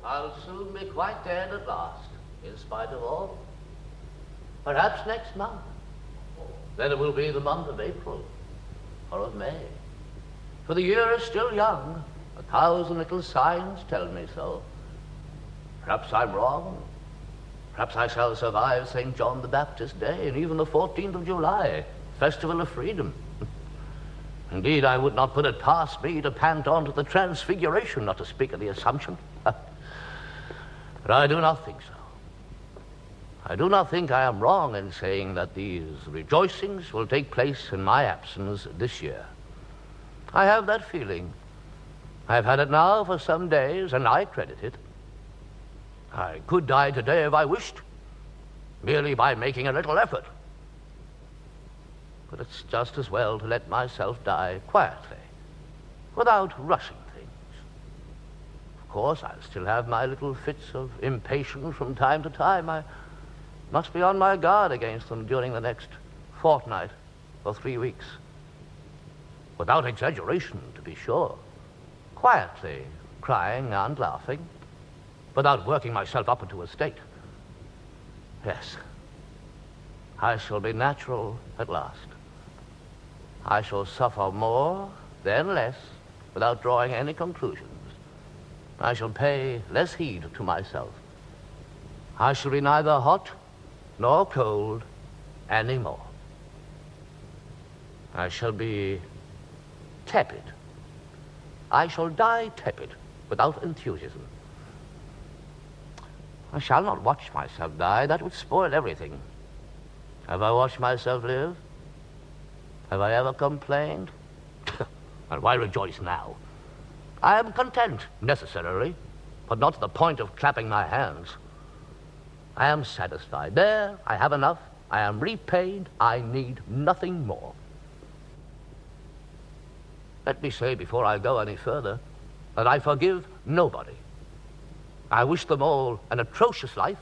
I'll soon be quite dead at last, in spite of all. Perhaps next month. Then it will be the month of April, or of May. For the year is still young. 1,000 little signs tell me so. Perhaps I'm wrong. Perhaps I shall survive St. John the Baptist Day and even the 14th of July, Festival of Freedom. Indeed, I would not put it past me to pant on to the Transfiguration, not to speak of the Assumption. But I do not think so. I do not think I am wrong in saying that these rejoicings will take place in my absence this year. I have that feeling. I've had it now for some days, and I credit it. I could die today if I wished, merely by making a little effort. But it's just as well to let myself die quietly, without rushing things. Of course, I'll still have my little fits of impatience from time to time. I must be on my guard against them during the next fortnight or 3 weeks. Without exaggeration, to be sure. Quietly crying and laughing, without working myself up into a state. Yes, I shall be natural at last. I shall suffer more, then less, without drawing any conclusions. I shall pay less heed to myself. I shall be neither hot nor cold anymore. I shall be tepid. I shall die tepid, without enthusiasm. I shall not watch myself die. That would spoil everything. Have I watched myself live? Have I ever complained? And why rejoice now? I am content, necessarily, but not to the point of clapping my hands. I am satisfied. There, I have enough. I am repaid. I need nothing more. Let me say before I go any further that I forgive nobody. I wish them all an atrocious life,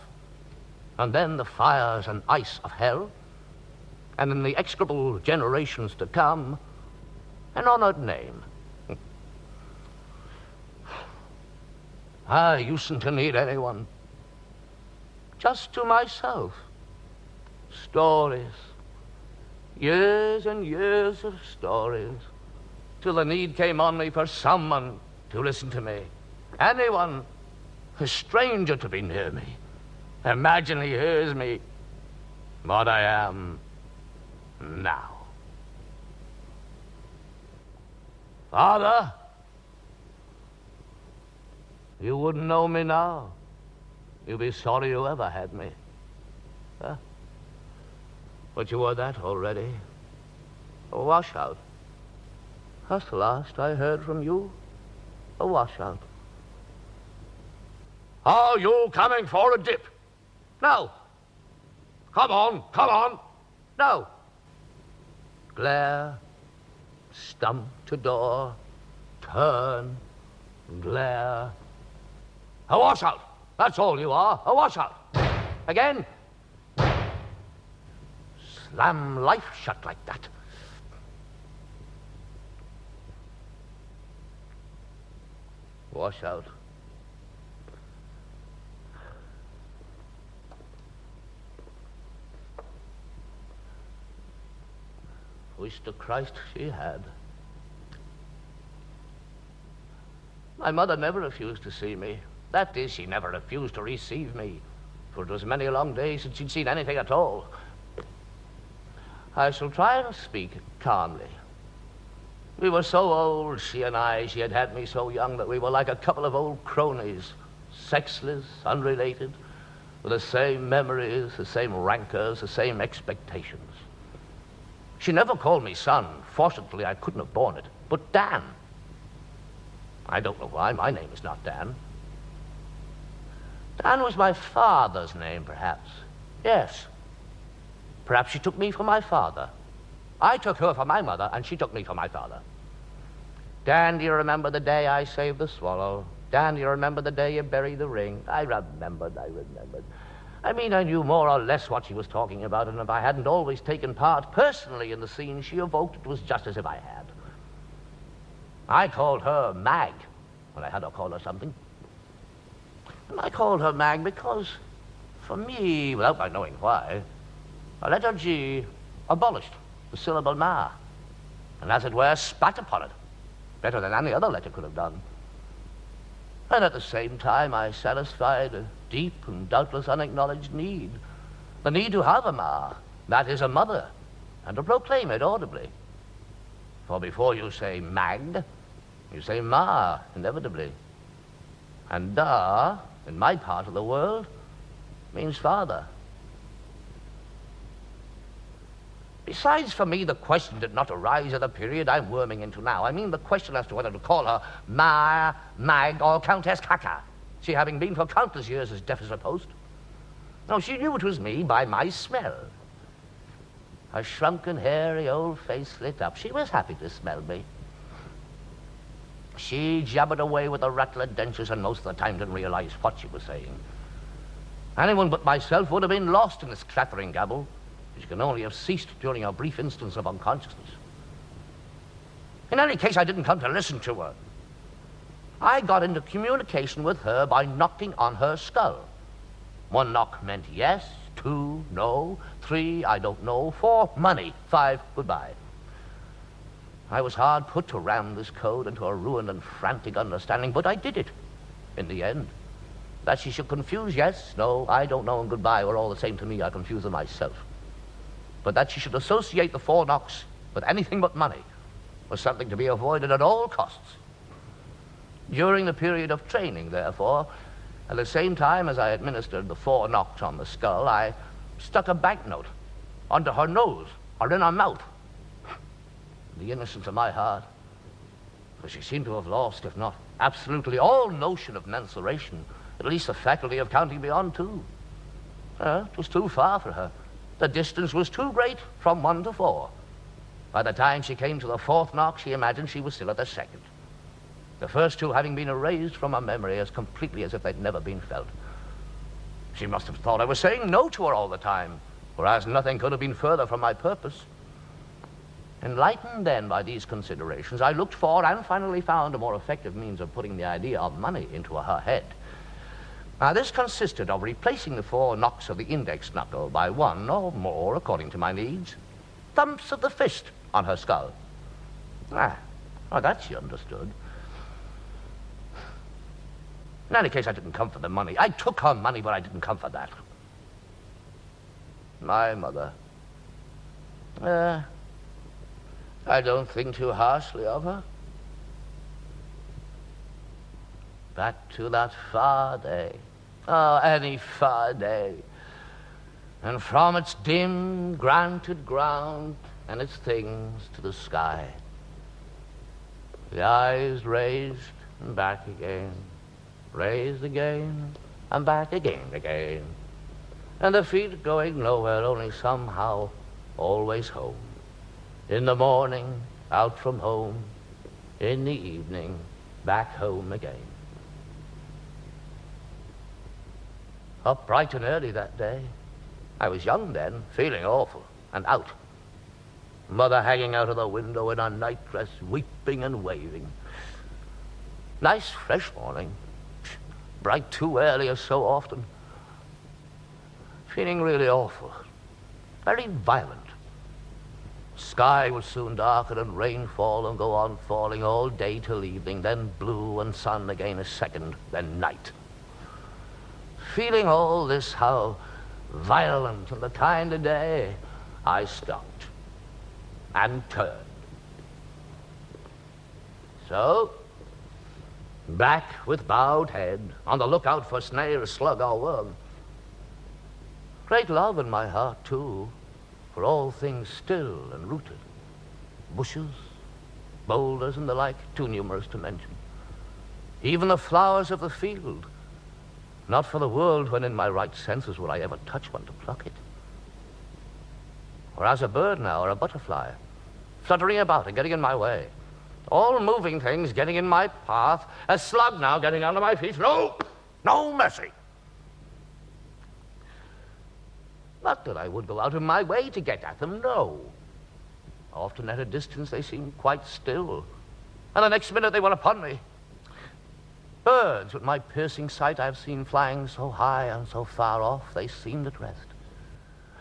and then the fires and ice of hell, and in the execrable generations to come, an honored name. I usedn't to need anyone. Just to myself. Stories. Years and years of stories. Till the need came on me for someone to listen to me. Anyone, a stranger to be near me. Imagine he hears me, what I am now. Father, you wouldn't know me now. You'd be sorry you ever had me. Huh? But you were that already. A washout. That's the last I heard from you. A washout. Are you coming for a dip? No. Come on, come on. No. Glare, stump to door, turn, glare. A washout. That's all you are, a washout. Again. Slam life shut like that. Washout. Wish to Christ she had. My mother never refused to see me. That is, she never refused to receive me, for it was many a long day since she'd seen anything at all. I shall try and speak calmly. We were so old, she and I. She had had me so young that we were like a couple of old cronies, sexless, unrelated, with the same memories, the same rancors, the same expectations. She never called me son. Fortunately, I couldn't have borne it. But Dan. I don't know why my name is not Dan. Dan was my father's name, perhaps. Yes. Perhaps she took me for my father. I took her for my mother, and she took me for my father. Dan, do you remember the day I saved the swallow? Dan, do you remember the day you buried the ring? I remembered. I mean, I knew more or less what she was talking about, and if I hadn't always taken part personally in the scene she evoked, it was just as if I had. I called her Mag when I had to call her something. And I called her Mag because, for me, without my knowing why, a letter G abolished the syllable ma, and as it were, spat upon it, better than any other letter could have done. And at the same time, I satisfied a deep and doubtless unacknowledged need, the need to have a ma, that is a mother, and to proclaim it audibly. For before you say mag, you say ma, inevitably. And da, in my part of the world, means father. Besides, for me, the question did not arise at the period I'm worming into now. I mean the question as to whether to call her Ma, Mag, or Countess Caca, she having been for countless years as deaf as a post. No, she knew it was me by my smell. Her shrunken, hairy old face lit up. She was happy to smell me. She jabbered away with a rattle of dentures and most of the time didn't realize what she was saying. Anyone but myself would have been lost in this clattering gabble, which can only have ceased during a brief instance of unconsciousness. In any case, I didn't come to listen to her. I got into communication with her by knocking on her skull. 1 knock meant yes, 2, no, 3, I don't know, 4, money, 5, goodbye. I was hard put to ram this code into a ruined and frantic understanding, but I did it in the end. That she should confuse yes, no, I don't know, and goodbye were all the same to me. I confused them myself. But that she should associate the 4 knocks with anything but money was something to be avoided at all costs. During the period of training, therefore, at the same time as I administered the 4 knocks on the skull, I stuck a banknote under her nose or in her mouth. The innocence of my heart, for she seemed to have lost, if not absolutely all notion of mensuration, at least the faculty of counting beyond 2. It was too far for her. The distance was too great from 1 to 4. By the time she came to the 4th knock, she imagined she was still at the 2nd. The first 2 having been erased from her memory as completely as if they'd never been felt. She must have thought I was saying no to her all the time, whereas nothing could have been further from my purpose. Enlightened then by these considerations, I looked for and finally found a more effective means of putting the idea of money into her head. Now, this consisted of replacing the 4 knocks of the index knuckle by 1 or more, according to my needs, thumps of the fist on her skull. That she understood. In any case, I didn't come for the money. I took her money, but I didn't come for that. My mother. I don't think too harshly of her. Back to that far day. Oh, any far day. And from its dim, granted ground and its things to the sky. The eyes raised and back again. Raised again and back again. And the feet going nowhere, only somehow always home. In the morning, out from home. In the evening, back home again. Up bright and early that day. I was young then, feeling awful, and out. Mother hanging out of the window in her nightdress, weeping and waving. Nice, fresh morning. Bright too early as so often. Feeling really awful. Very violent. Sky would soon darken and rain fall and go on falling all day till evening, then blue and sun again a second, then night. Feeling all this, how violent and the kind of day, I stopped and turned. So, back with bowed head, on the lookout for snail, slug, or worm. Great love in my heart, too, for all things still and rooted. Bushes, boulders, and the like, too numerous to mention. Even the flowers of the field. Not for the world when in my right senses would I ever touch one to pluck it. Or as a bird now, or a butterfly, fluttering about and getting in my way. All moving things getting in my path, a slug now getting under my feet. No, no mercy. Not that I would go out of my way to get at them, no. Often at a distance they seemed quite still, and the next minute they were upon me. Birds, with my piercing sight I've seen flying so high and so far off, they seemed at rest.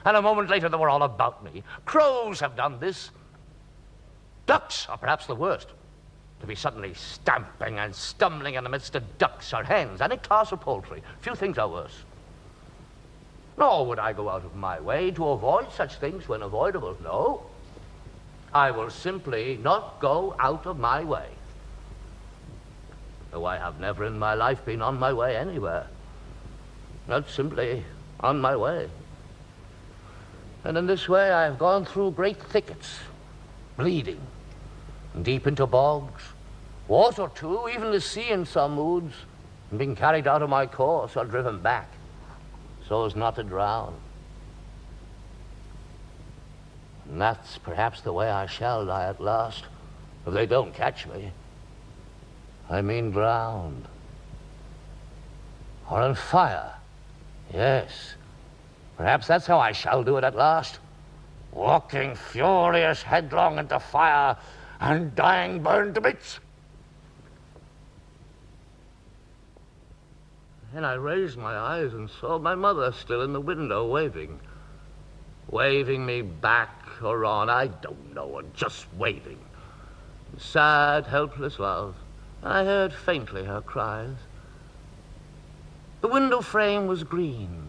And a moment later, they were all about me. Crows have done this. Ducks are perhaps the worst. To be suddenly stamping and stumbling in the midst of ducks or hens, any class of poultry. Few things are worse. Nor would I go out of my way to avoid such things when avoidable. No. I will simply not go out of my way. Though I have never in my life been on my way anywhere. Not simply on my way. And in this way I have gone through great thickets, bleeding, deep into bogs, water too, even the sea in some moods, and being carried out of my course or driven back, so as not to drown. And that's perhaps the way I shall die at last, if they don't catch me. I mean drowned. Or on fire. Yes. Perhaps that's how I shall do it at last. Walking furious headlong into fire and dying burned to bits. Then I raised my eyes and saw my mother still in the window waving. Waving me back or on, I don't know, and just waving. Sad, helpless love. I heard faintly her cries. The window frame was green,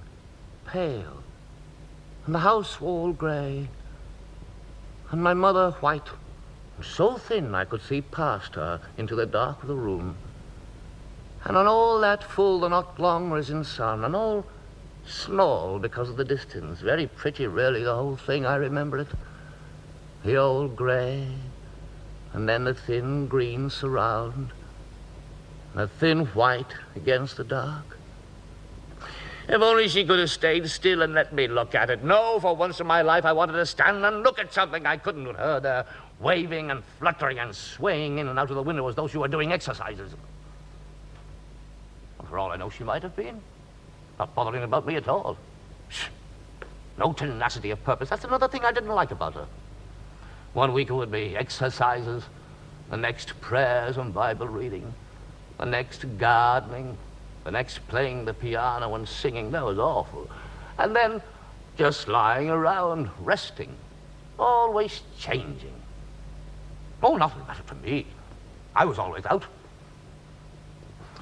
pale, and the house wall grey, and my mother white, and so thin I could see past her into the dark of the room. And on all that full and not long risen sun, and all small because of the distance, very pretty really, the whole thing, I remember it. The old grey, and then the thin green surround, and the thin white against the dark. If only she could have stayed still and let me look at it. No, for once in my life I wanted to stand and look at something I couldn't with her there, waving and fluttering and swaying in and out of the window as though she were doing exercises. For all I know, she might have been. Not bothering about me at all. Shh. No tenacity of purpose. That's another thing I didn't like about her. 1 week it would be exercises, the next prayers and Bible reading, the next gardening, the next playing the piano and singing. That was awful. And then just lying around, resting, always changing. Oh, nothing mattered to me. I was always out.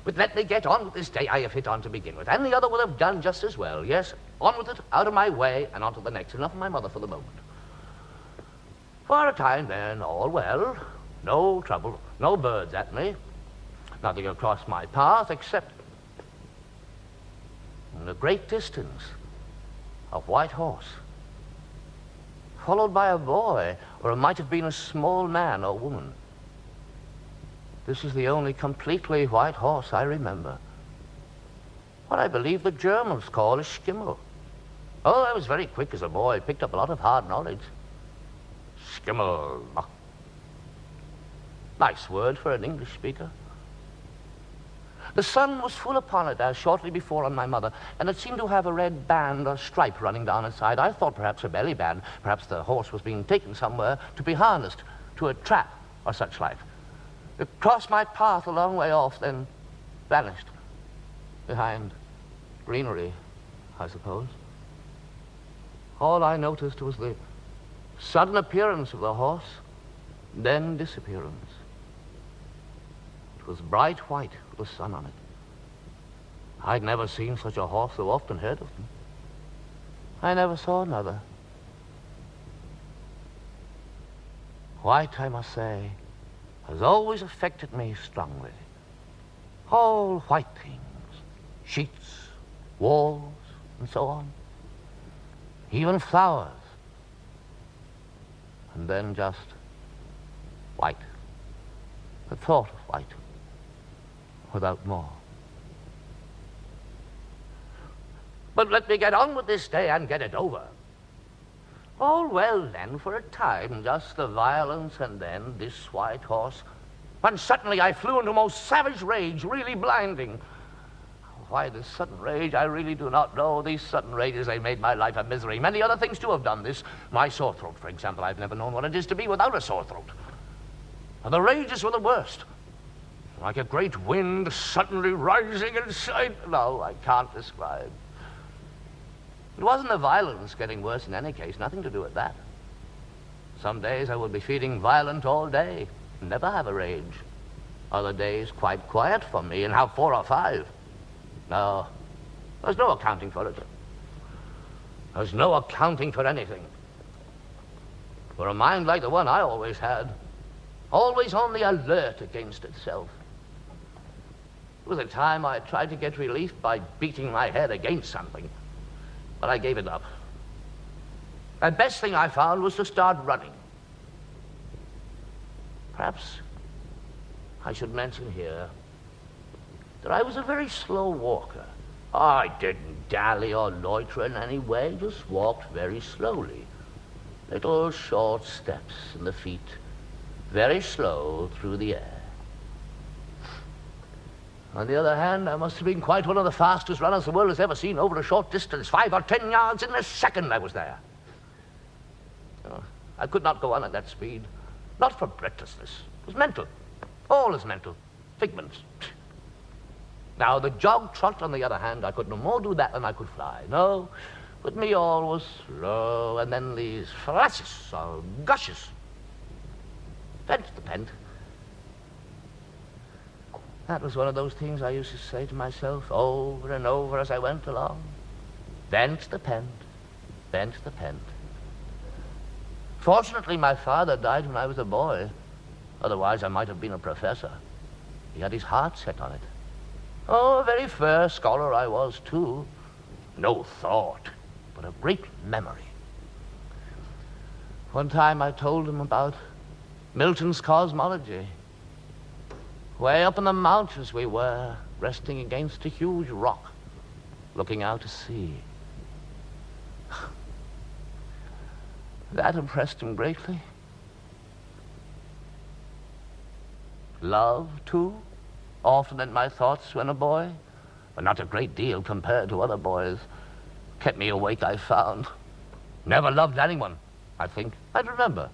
But let me get on with this day I have hit on to begin with. And the other will have done just as well. Yes, on with it, out of my way, and on to the next. Enough of my mother for the moment. For a time then, all well. No trouble, no birds at me. Nothing across my path except in the great distance a white horse, followed by a boy, or it might have been a small man or woman. This is the only completely white horse I remember. What I believe the Germans call a schimmel. Oh, I was very quick as a boy, picked up a lot of hard knowledge. Schimmel. Nice word for an English speaker. The sun was full upon it as shortly before on my mother, and it seemed to have a red band or stripe running down its side. I thought perhaps a belly band, perhaps the horse was being taken somewhere to be harnessed to a trap or such like. It crossed my path a long way off, then vanished behind greenery, I suppose. All I noticed was the sudden appearance of the horse, then disappearance. It was bright white with the sun on it. I'd never seen such a horse, though often heard of them. I never saw another. White, I must say, has always affected me strongly. All white things, sheets, walls, and so on. Even flowers. And then just white. The thought of white, without more. But let me get on with this day and get it over. All well then for a time, just the violence and then this white horse. When suddenly I flew into most savage rage, really blinding. Why this sudden rage, I really do not know. These sudden rages, they made my life a misery. Many other things too have done this. My sore throat, for example, I've never known what it is to be without a sore throat. And the rages were the worst. like a great wind suddenly rising inside. No, I can't describe. It wasn't the violence getting worse in any case, nothing to do with that. Some days I would be feeling violent all day, never have a rage. Other days quite quiet for me and have 4 or 5. No, there's no accounting for it. There's no accounting for anything. For a mind like the one I always had, always on the alert against itself. There was a time I tried to get relief by beating my head against something, but I gave it up. The best thing I found was to start running. Perhaps I should mention here that I was a very slow walker. I didn't dally or loiter in any way, just walked very slowly. Little short steps in the feet, very slow through the air. On the other hand, I must have been quite one of the fastest runners the world has ever seen over a short distance. 5 or 10 yards in a second I was there. I could not go on at that speed, not for breathlessness. It was mental. All is mental. Figments. Now, the jog trot, on the other hand, I could no more do that than I could fly. No, with me all was slow, and then these flashes or gushes. Vent the pent. That was one of those things I used to say to myself over and over as I went along. Vent the pent, vent the pent. Fortunately, my father died when I was a boy. Otherwise, I might have been a professor. He had his heart set on it. Oh, a very fair scholar I was, too. No thought, but a great memory. One time I told him about Milton's cosmology. Way up in the mountains we were, resting against a huge rock, looking out to sea. That impressed him greatly. Love, too, often in my thoughts when a boy, but not a great deal compared to other boys. Kept me awake, I found. Never loved anyone, I think. I'd remember,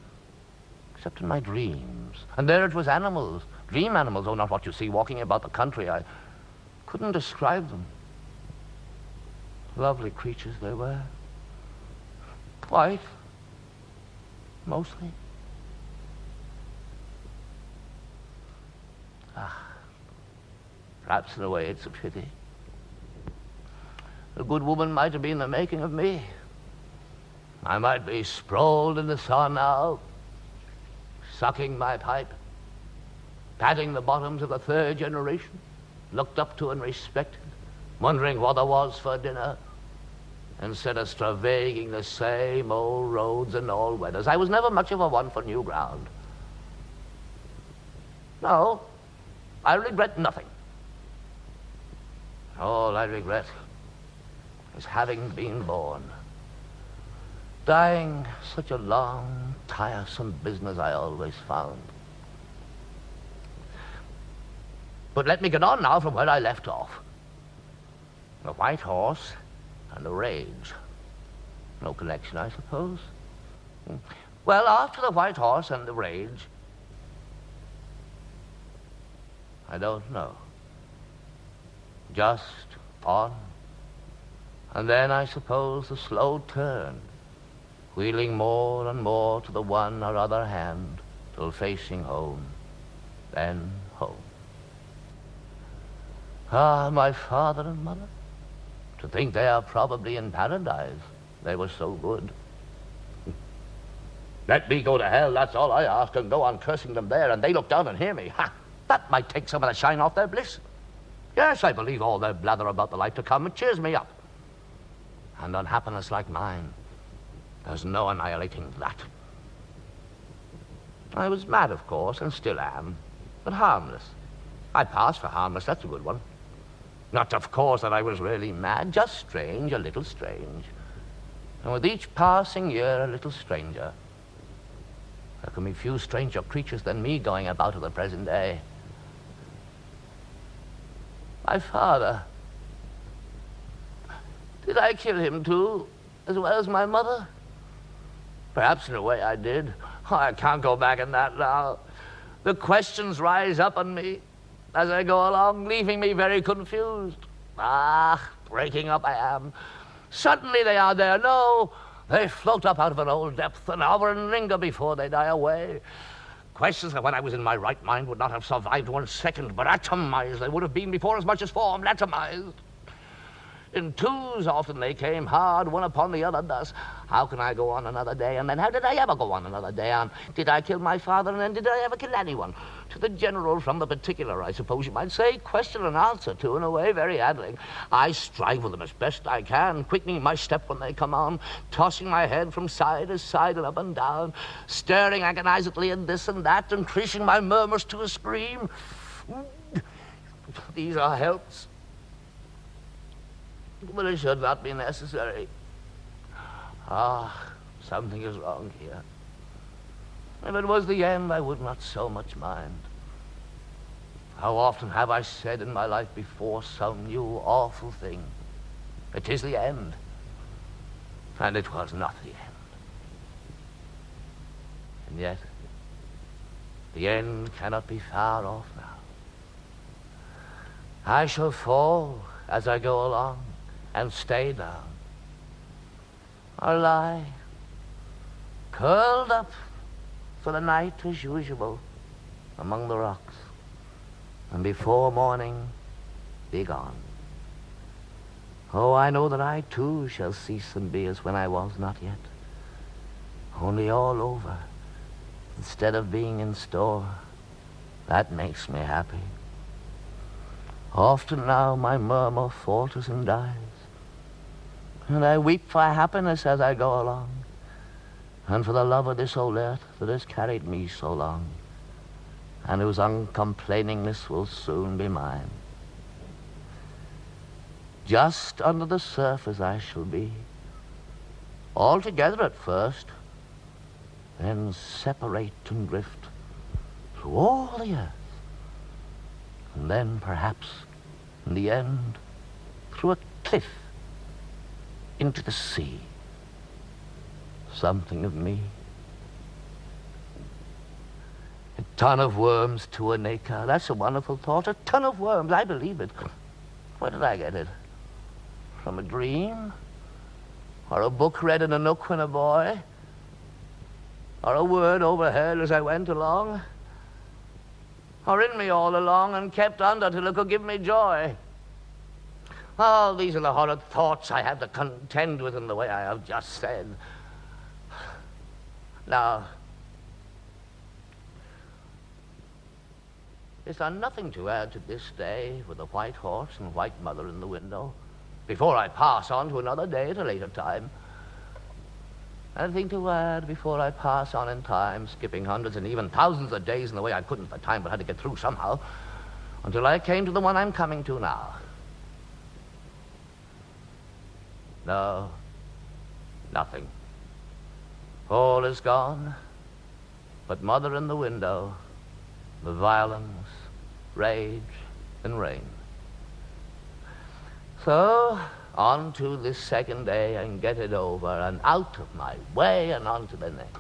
except in my dreams. And there it was animals, dream animals, oh, not what you see walking about the country. I couldn't describe them. Lovely creatures they were. White, mostly. Perhaps in a way it's a pity. A good woman might have been the making of me. I might be sprawled in the sun now, sucking my pipe, patting the bottoms of the 3rd generation, looked up to and respected, wondering what there was for dinner, instead of stravaiging the same old roads in all weathers. I was never much of a one for new ground. No, I regret nothing. All I regret is having been born. Dying such a long, tiresome business I always found. But let me get on now from where I left off. The white horse and the rage. No connection, I suppose. Well, after the white horse and the rage, I don't know. Just on. And then, I suppose, the slow turn, wheeling more and more to the one or other hand, till facing home, then home. Ah, my father and mother, to think they are probably in paradise. They were so good. Let me go to hell, that's all I ask, and go on cursing them there, and they look down and hear me. Ha! That might take some of the shine off their bliss. Yes, I believe all their blather about the life to come. It cheers me up. And unhappiness like mine, there's no annihilating that. I was mad, of course, and still am, but harmless. I passed for harmless, that's a good one. Not, of course, that I was really mad, just strange, a little strange. And with each passing year, a little stranger. There can be few stranger creatures than me going about at the present day. My father. Did I kill him too, as well as my mother? Perhaps in a way I did. Oh, I can't go back in that now. The questions rise up on me. as I go along, leaving me very confused. Ah, breaking up I am. Suddenly they are there. No, they float up out of an old depth and hover and linger before they die away. Questions that when I was in my right mind would not have survived 1 second, but atomized they would have been before as much as formed, atomized. In twos often they came hard, one upon the other thus. How can I go on another day? And then how did I ever go on another day? And did I kill my father? And then did I ever kill anyone? To the general from the particular, I suppose you might say. Question and answer to, in a way, very addling. I strive with them as best I can, quickening my step when they come on, tossing my head from side to side and up and down, staring agonizedly at this and that, increasing my murmurs to a scream. These are helps. But it should not be necessary. Ah, something is wrong here. If it was the end, I would not so much mind. How often have I said in my life before some new awful thing, it is the end, and it was not the end. And yet, the end cannot be far off now. I shall fall as I go along, and stay down, or lie, curled up for the night as usual among the rocks, and before morning be gone. Oh, I know that I too shall cease and be as when I was not yet, only all over, instead of being in store. That makes me happy. Often now my murmur falters and dies, and I weep for happiness as I go along, and for the love of this old earth that has carried me so long, and whose uncomplainingness will soon be mine. Just under the surface I shall be, altogether at first, then separate and drift through all the earth, and then perhaps, in the end, through a cliff into the sea. Something of me. A ton of worms to an acre. That's a wonderful thought. A ton of worms. I believe it. Where did I get it? From a dream? Or a book read in a nook when a boy? Or a word overheard as I went along? Or in me all along and kept under till it could give me joy? Oh, these are the horrid thoughts I have to contend with in the way I have just said. Now, is there nothing to add to this day with the white horse and white mother in the window, before I pass on to another day at a later time? Anything to add before I pass on in time, skipping hundreds and even thousands of days in the way I couldn't for time, but had to get through somehow, until I came to the one I'm coming to now. No, nothing. All is gone, but mother in the window, the violence, rage, and rain. So, on to this second day and get it over and out of my way and on to the next.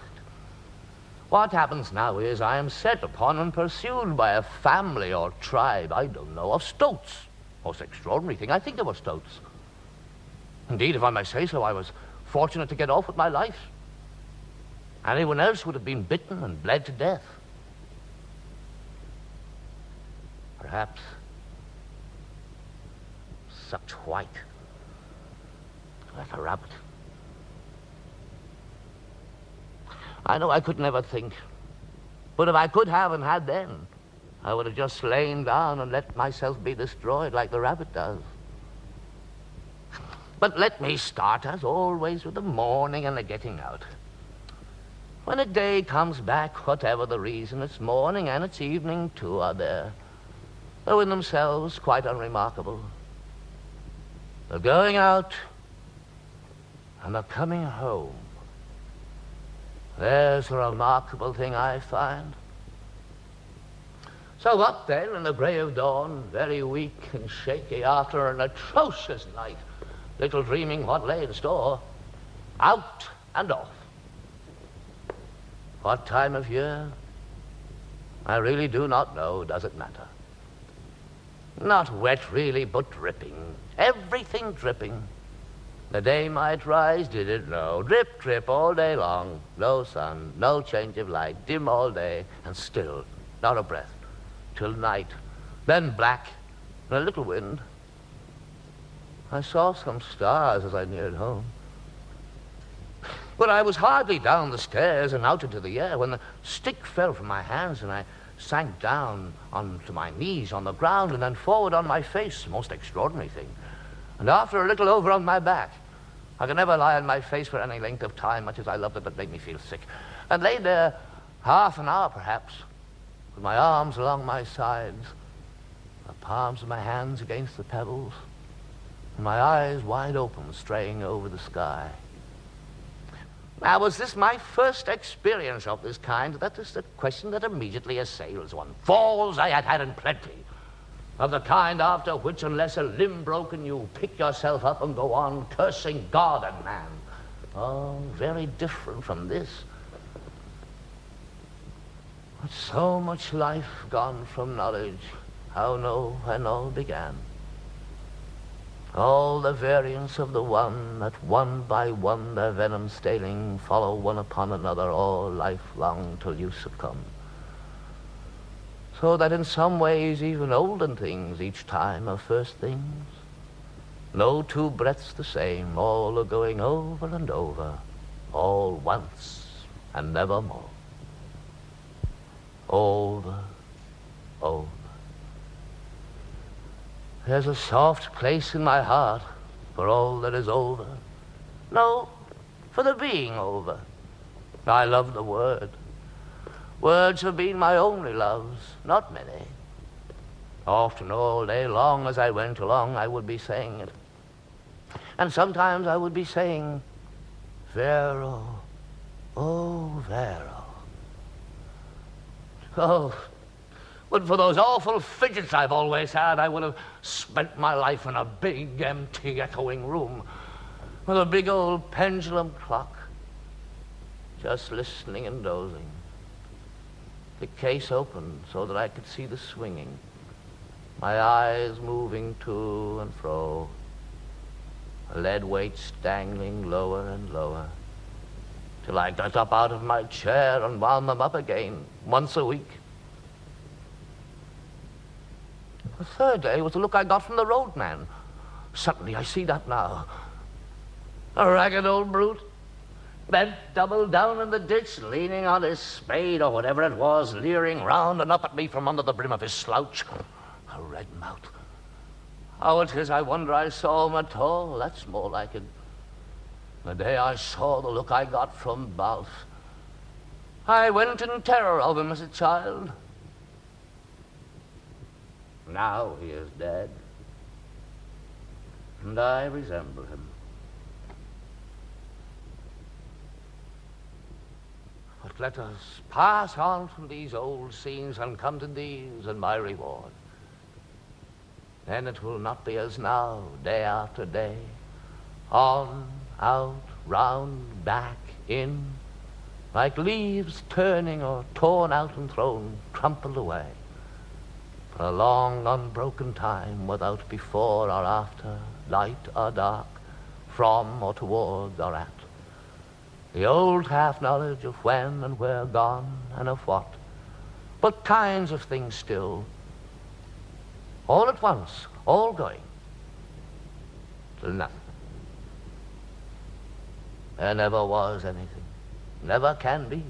What happens now is I am set upon and pursued by a family or tribe, I don't know, of stoats. Most extraordinary thing, I think they were stoats. Indeed, if I may say so, I was fortunate to get off with my life. Anyone else would have been bitten and bled to death. Perhaps sucked white, like a rabbit. I know I could never think, but if I could have and had then, I would have just lain down and let myself be destroyed like the rabbit does. But let me start, as always, with the morning and the getting out. When a day comes back, whatever the reason, its morning and its evening, too, are there, though in themselves quite unremarkable. They're going out, and they're coming home. There's the remarkable thing I find. So up there in the grey of dawn, very weak and shaky after an atrocious night, little dreaming what lay in store, out and off. What time of year? I really do not know. Does it matter? Not wet, really, but dripping. Everything dripping. The day might rise, did it know? Drip, drip all day long. No sun, no change of light. Dim all day, and still, not a breath. Till night. Then black, and a little wind. I saw some stars as I neared home. But I was hardly down the stairs and out into the air when the stick fell from my hands and I sank down onto my knees on the ground and then forward on my face, most extraordinary thing. And after a little over on my back. I could never lie on my face for any length of time, much as I loved it, but made me feel sick. And lay there half an hour, perhaps, with my arms along my sides, the palms of my hands against the pebbles, and my eyes wide open, straying over the sky. Now, was this my first experience of this kind? That is the question that immediately assails one. Falls I had had in plenty, of the kind after which, unless a limb broken, you pick yourself up and go on cursing God and man. Oh, very different from this. But so much life gone from knowledge, how know when all began. All the variants of the one, that one by one their venom staining, follow one upon another all lifelong till you succumb. So that in some ways even olden things each time are first things. No two breaths the same, all are going over and over, all once and nevermore. Over, over. There's a soft place in my heart for all that is over. No, for the being over. I love the word. Words have been my only loves, not many. Often all day long as I went along, I would be saying it. And sometimes I would be saying, Vero, oh, Vero. Oh, but for those awful fidgets I've always had, I would have spent my life in a big, empty, echoing room with a big old pendulum clock, just listening and dozing. The case opened so that I could see the swinging, my eyes moving to and fro, lead weights dangling lower and lower, till I got up out of my chair and wound them up again once a week. The third day was the look I got from the roadman. Suddenly I see that now. A ragged old brute, bent double down in the ditch, leaning on his spade or whatever it was, leering round and up at me from under the brim of his slouch. A red mouth. How it is, I wonder I saw him at all. That's more like it. The day I saw the look I got from Balf, I went in terror of him as a child. Now he is dead, and I resemble him. But let us pass on from these old scenes and come to these and my reward. Then it will not be as now, day after day, on, out, round, back, in, like leaves turning or torn out and thrown, crumpled away, for a long unbroken time without before or after, light or dark, from or towards or at. The old half-knowledge of when and where gone and of what, but kinds of things still, all at once, all going, till nothing. There never was anything, never can be.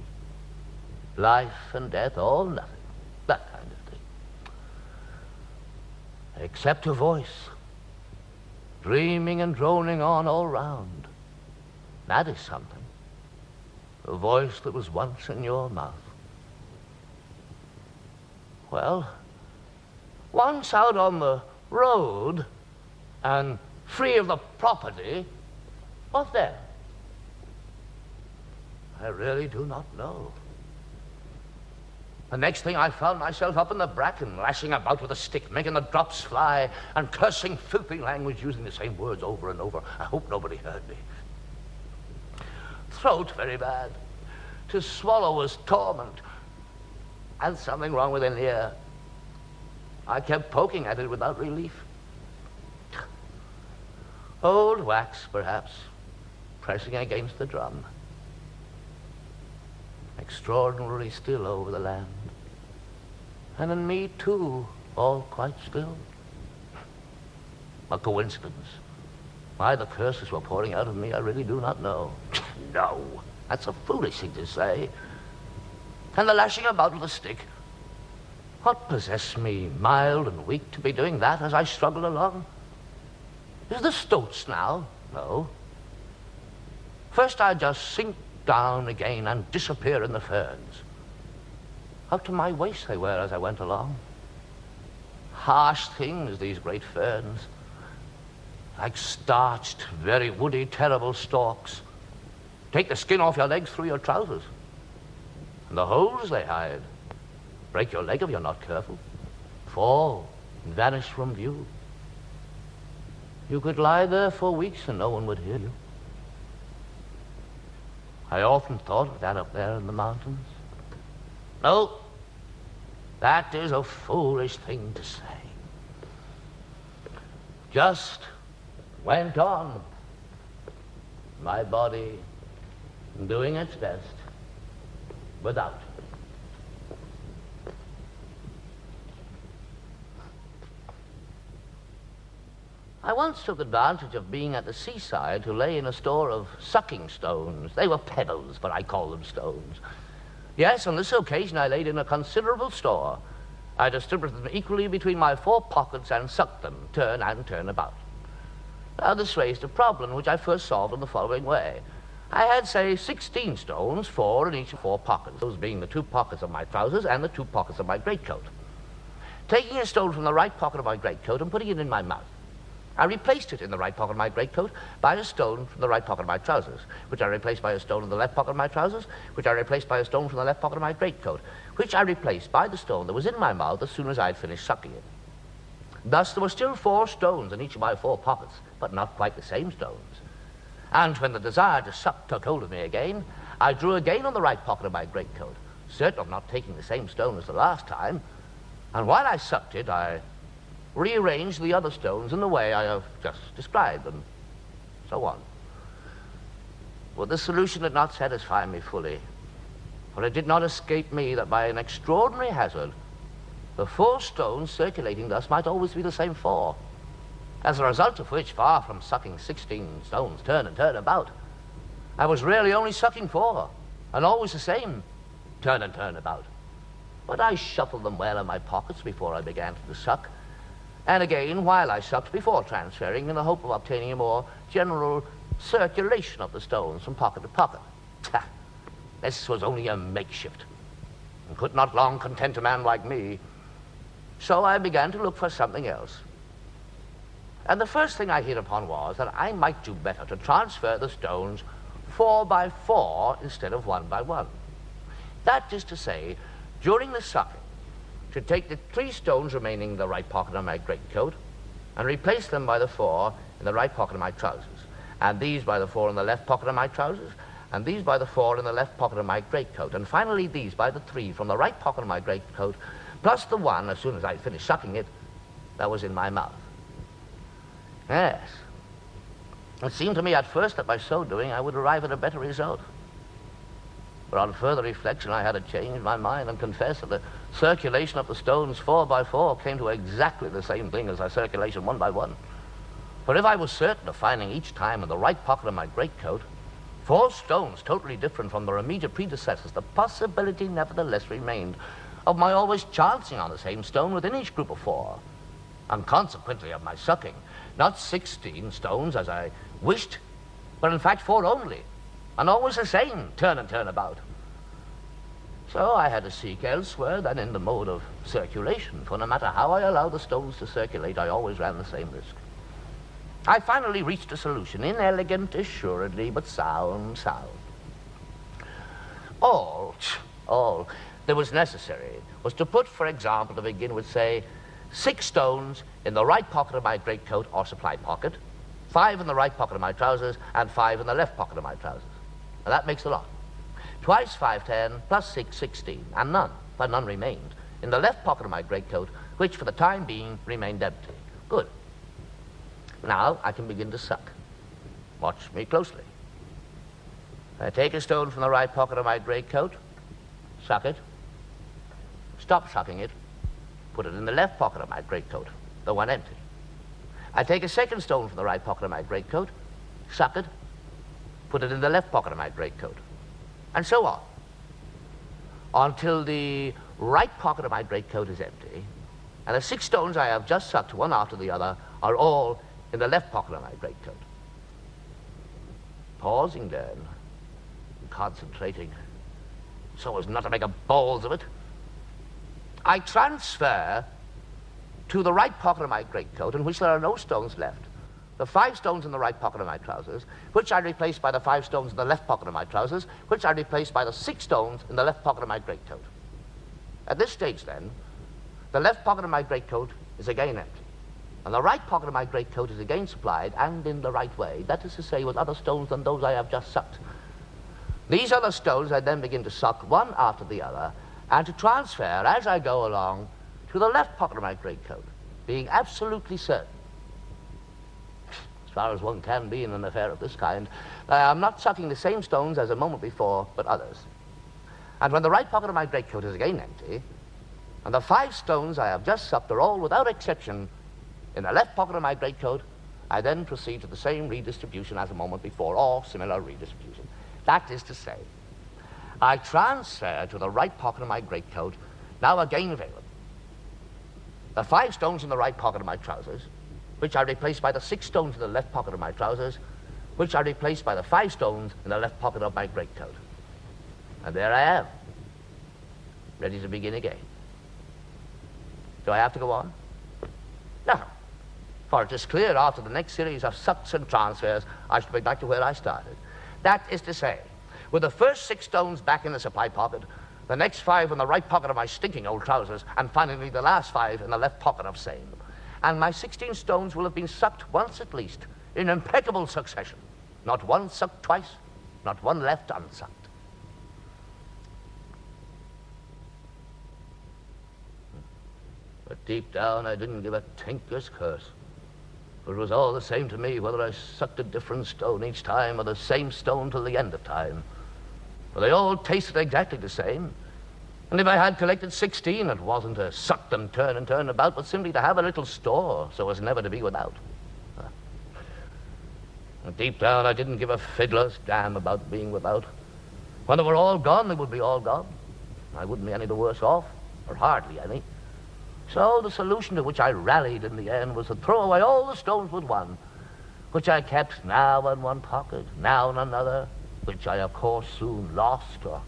Life and death, all nothing, that kind of thing. Except a voice, dreaming and droning on all round. That is something. A voice that was once in your mouth. Well, once out on the road and free of the property, what then? I really do not know. The next thing I found myself up in the bracken, lashing about with a stick, making the drops fly, and cursing filthy language, using the same words over and over. I hope nobody heard me. Throat very bad. To swallow was torment. And something wrong with an ear. I kept poking at it without relief. Old wax, perhaps, pressing against the drum. Extraordinarily still over the land. And in me, too, all quite still. A coincidence. Why the curses were pouring out of me, I really do not know. No, that's a foolish thing to say. And the lashing about with a stick. What possessed me, mild and weak, to be doing that as I struggled along? Is the stoats now? No. First I just sink down again and disappear in the ferns. Up to my waist they were as I went along. Harsh things, these great ferns. Like starched, very woody, terrible stalks. Take the skin off your legs through your trousers. And the holes they hide. Break your leg if you're not careful. Fall and vanish from view. You could lie there for weeks and no one would hear you. I often thought of that up there in the mountains. No, that is a foolish thing to say. Just went on, my body doing its best without. I once took advantage of being at the seaside to lay in a store of sucking stones. They were pebbles, but I call them stones. Yes, on this occasion I laid in a considerable store. I distributed them equally between my 4 pockets and sucked them, turn and turn about. Now this raised a problem which I first solved in the following way. I had, say, 16 stones, 4 in each of 4 pockets, those being the 2 pockets of my trousers and the 2 pockets of my greatcoat. Taking a stone from the right pocket of my greatcoat and putting it in my mouth, I replaced it in the right pocket of my greatcoat by a stone from the right pocket of my trousers, which I replaced by a stone in the left pocket of my trousers, which I replaced by a stone from the left pocket of my greatcoat, which I replaced by the stone that was in my mouth as soon as I had finished sucking it. Thus there were still 4 stones in each of my 4 pockets, but not quite the same stones. And when the desire to suck took hold of me again, I drew again on the right pocket of my greatcoat, certain of not taking the same stone as the last time, and while I sucked it, I rearranged the other stones in the way I have just described, and so on. But the solution did not satisfy me fully, for it did not escape me that by an extraordinary hazard, the 4 stones circulating thus might always be the same 4, as a result of which, far from sucking 16 stones turn and turn about, I was really only sucking 4, and always the same turn and turn about. But I shuffled them well in my pockets before I began to suck, and again while I sucked before transferring, in the hope of obtaining a more general circulation of the stones from pocket to pocket. This was only a makeshift, and could not long content a man like me. So I began to look for something else. And the first thing I hit upon was that I might do better to transfer the stones 4 by 4 instead of 1 by 1. That is to say, during the sucking, to take the 3 stones remaining in the right pocket of my greatcoat and replace them by the 4 in the right pocket of my trousers, and these by the 4 in the left pocket of my trousers, and these by the 4 in the left pocket of my greatcoat, and finally these by the 3 from the right pocket of my greatcoat, plus the 1, as soon as I finished sucking it, that was in my mouth. Yes. It seemed to me at first that by so doing I would arrive at a better result. But on further reflection I had to change my mind and confess that the circulation of the stones 4 by 4 came to exactly the same thing as the circulation 1 by 1. For if I was certain of finding each time in the right pocket of my greatcoat 4 stones totally different from their immediate predecessors, the possibility nevertheless remained of my always chancing on the same stone within each group of 4, and consequently of my sucking not 16 stones as I wished, but in fact 4 only, and always the same turn and turn about. So I had to seek elsewhere than in the mode of circulation, for no matter how I allowed the stones to circulate, I always ran the same risk. I finally reached a solution, inelegant assuredly, but sound. All that was necessary was to put, for example, to begin with, say, 6 stones in the right pocket of my greatcoat or supply pocket, 5 in the right pocket of my trousers, and 5 in the left pocket of my trousers. Now that makes a lot. Twice 5, 10, plus 6, 16, and none, but none remained, in the left pocket of my greatcoat, which for the time being remained empty. Good. Now I can begin to suck. Watch me closely. I take a stone from the right pocket of my greatcoat, suck it, stop sucking it, put it in the left pocket of my greatcoat, the one empty. I take a second stone from the right pocket of my greatcoat, suck it, put it in the left pocket of my greatcoat, and so on, until the right pocket of my greatcoat is empty, and the 6 stones I have just sucked one after the other are all in the left pocket of my greatcoat. Pausing then, concentrating so as not to make a balls of it, I transfer to the right pocket of my greatcoat, in which there are no stones left, the 5 stones in the right pocket of my trousers, which I replace by the 5 stones in the left pocket of my trousers, which I replace by the 6 stones in the left pocket of my greatcoat. At this stage, then, the left pocket of my greatcoat is again empty, and the right pocket of my greatcoat is again supplied, and in the right way, that is to say, with other stones than those I have just sucked. These other stones I then begin to suck one after the other, and to transfer, as I go along, to the left pocket of my greatcoat, being absolutely certain, as far as one can be in an affair of this kind, that I am not sucking the same stones as a moment before, but others. And when the right pocket of my greatcoat is again empty, and the 5 stones I have just sucked are all, without exception, in the left pocket of my greatcoat, I then proceed to the same redistribution as a moment before, or similar redistribution. That is to say, I transfer to the right pocket of my greatcoat, now again available, the 5 stones in the right pocket of my trousers, which I replace by the 6 stones in the left pocket of my trousers, which I replace by the 5 stones in the left pocket of my greatcoat. And there I am, ready to begin again. Do I have to go on? No. For it is clear after the next series of sucks and transfers, I shall be back to where I started. That is to say, with the first 6 stones back in the supply pocket, the next 5 in the right pocket of my stinking old trousers, and finally the last 5 in the left pocket of same. And my 16 stones will have been sucked once at least, in impeccable succession. Not one sucked twice, not one left unsucked. But deep down I didn't give a tinker's curse. For it was all the same to me whether I sucked a different stone each time or the same stone till the end of time. For they all tasted exactly the same. And if I had collected 16, it wasn't to suck them turn and turn about, but simply to have a little store so as never to be without. And deep down I didn't give a fiddler's damn about being without. When they were all gone, they would be all gone. I wouldn't be any the worse off, or hardly any. So the solution to which I rallied in the end was to throw away all the stones with one, which I kept now in one pocket, now in another, which I of course soon lost, or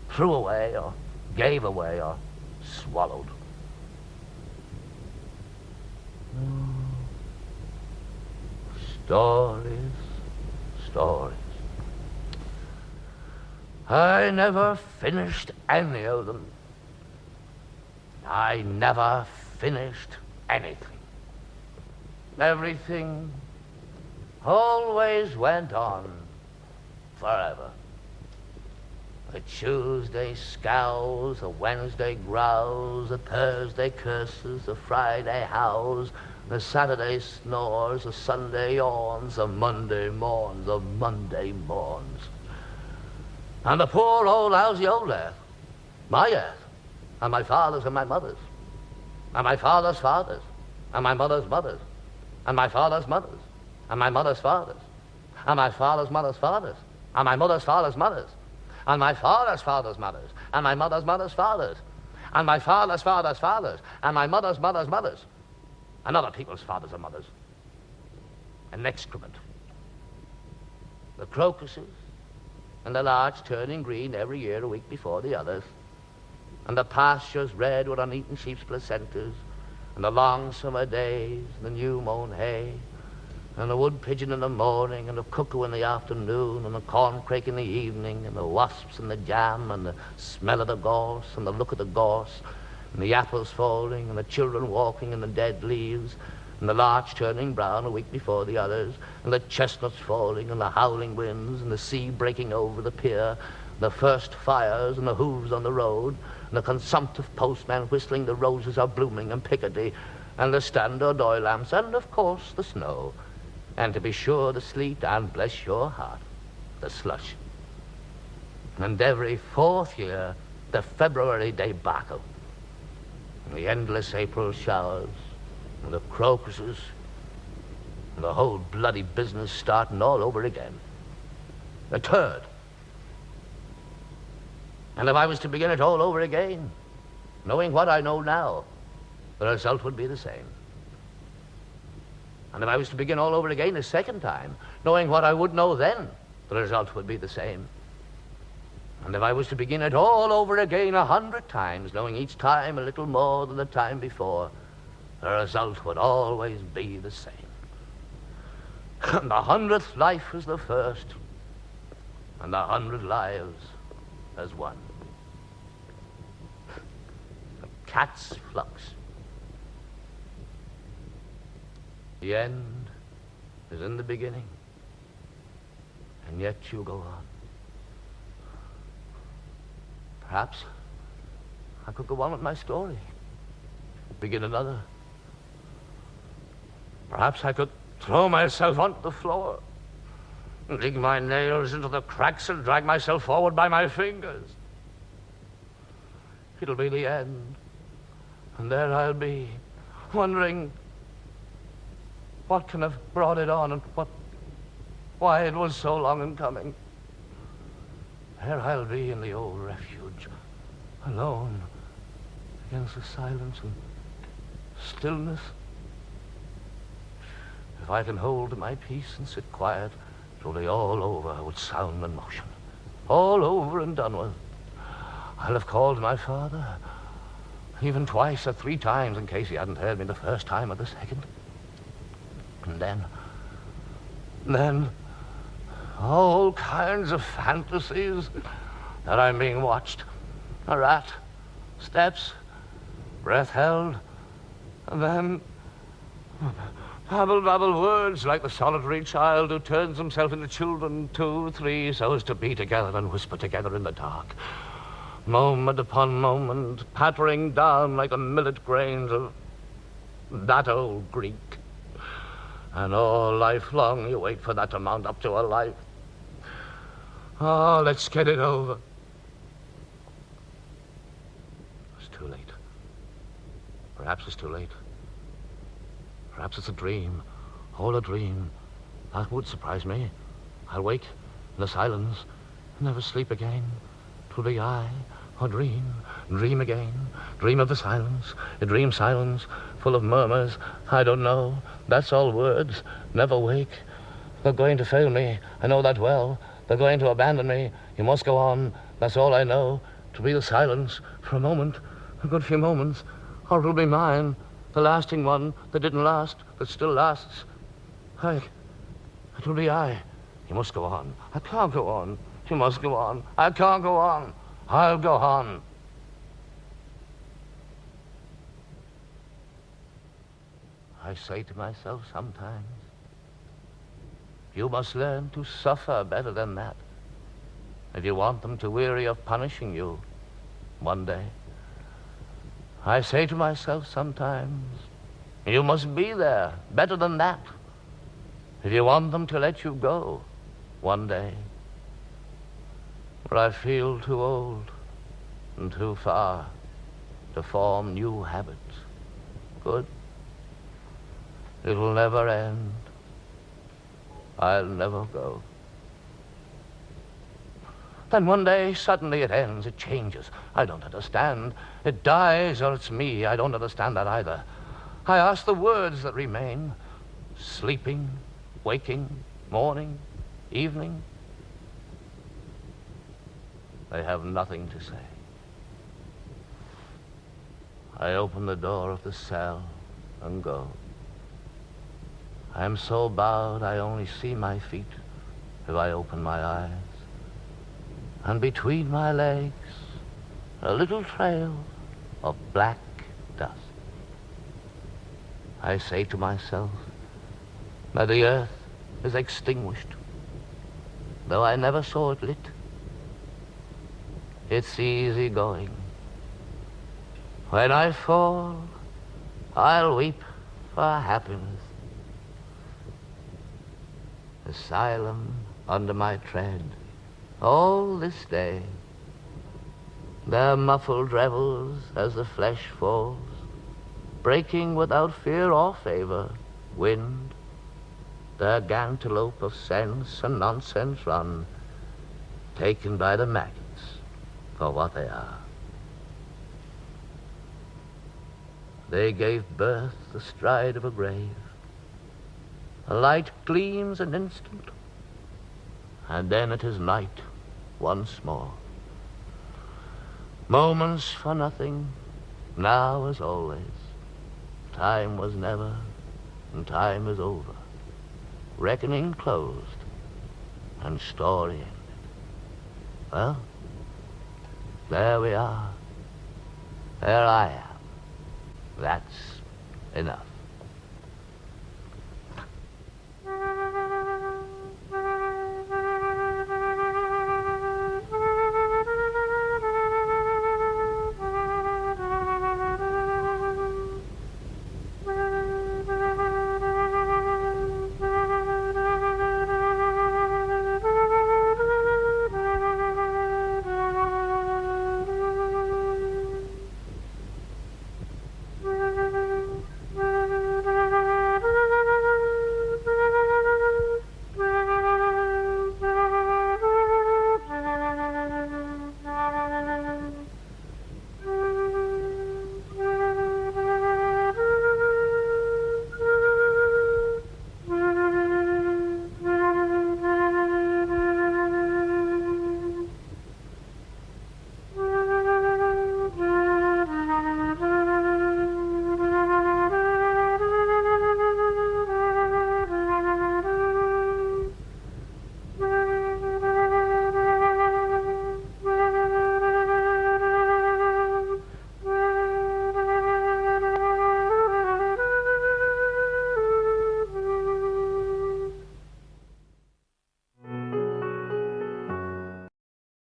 threw away, or gave away, or swallowed. Stories, stories. I never finished any of them. I never finished anything. Everything always went on forever. A Tuesday scowls, a Wednesday growls, a Thursday curses, a Friday howls, a Saturday snores, a Sunday yawns, a Monday mourns, a Monday mourns. And the poor old lousy old earth, my earth, and my father's and my mother's, and my father's fathers, and my mother's mothers, and my father's mothers, and my mother's fathers, and my father's mother's fathers, and my mother's father's mothers, and my father's father's mothers, and my mother's mother's fathers, and my father's father's fathers, and my mother's mother's mothers, and other people's fathers and mothers. An excrement. The crocuses, and the larch turning green every year a week before the others, and the pastures red with uneaten sheep's placentas, and the long summer days, and the new-mown hay, and the wood pigeon in the morning, and the cuckoo in the afternoon, and the corncrake in the evening, and the wasps and the jam, and the smell of the gorse, and the look of the gorse, and the apples falling, and the children walking in the dead leaves, and the larch turning brown a week before the others, and the chestnuts falling, and the howling winds, and the sea breaking over the pier, the first fires and the hooves on the road, and the consumptive postman whistling the roses are blooming in Piccadilly, and the standard oil lamps, and of course the snow, and to be sure the sleet, and bless your heart, the slush. And every fourth year, the February debacle, and the endless April showers, and the crocuses, and the whole bloody business starting all over again. A turd. And if I was to begin it all over again, knowing what I know now, the result would be the same. And if I was to begin all over again a second time, knowing what I would know then, the result would be the same. And if I was to begin it all over again 100 times, knowing each time a little more than the time before, the result would always be the same. And the 100th life is the first, and the 100 lives as one. The cat's flux. The end is in the beginning, and yet you go on. Perhaps I could go on with my story, begin another. Perhaps I could throw myself onto the floor and dig my nails into the cracks and drag myself forward by my fingers. It'll be the end, and there I'll be, wondering what can have brought it on and why it was so long in coming. There I'll be in the old refuge, alone against the silence and stillness. If I can hold my peace and sit quiet, it'll be all over with sound and motion. All over and done with. I'll have called my father, even twice or 3 times, in case he hadn't heard me the first time or the second. And then, all kinds of fantasies that I'm being watched. A rat, steps, breath held, and then babble words like the solitary child who turns himself into children 2, 3, so as to be together and whisper together in the dark. Moment upon moment, pattering down like the millet grains of that old Greek. And all life long you wait for that to mount up to a life. Oh, let's get it over. It's too late. Perhaps it's too late. Perhaps it's a dream. All a dream. That would surprise me. I'll wake in the silence, never sleep again. 'Twill be I, or dream again. Dream of the silence, a dream silence, full of murmurs. I don't know. That's all words. Never wake. They're going to fail me. I know that well. They're going to abandon me. You must go on. That's all I know. To be the silence for a moment, a good few moments, or it'll be mine, the lasting one that didn't last, that still lasts. It'll be I. You must go on. I can't go on. You must go on. I can't go on. I'll go on. I say to myself sometimes, you must learn to suffer better than that if you want them to weary of punishing you one day. I say to myself sometimes, you must be there better than that if you want them to let you go one day. But I feel too old and too far to form new habits. Good. It'll never end. I'll never go. Then one day, suddenly it ends, it changes. I don't understand. It dies, or it's me. I don't understand that either. I ask the words that remain. Sleeping, waking, morning, evening. They have nothing to say. I open the door of the cell and go. I am so bowed I only see my feet if I open my eyes. And between my legs, a little trail of black dust. I say to myself that the earth is extinguished, though I never saw it lit. It's easy going. When I fall, I'll weep for happiness. Asylum under my tread, all this day. Their muffled revels as the flesh falls, breaking without fear or favor, wind. Their gantelope of sense and nonsense run, taken by the maggots for what they are. They gave birth the stride of a grave. A light gleams an instant, and then it is night once more. Moments for nothing, now as always. Time was never, and time is over. Reckoning closed, and story ended. Well, there we are. There I am. That's enough.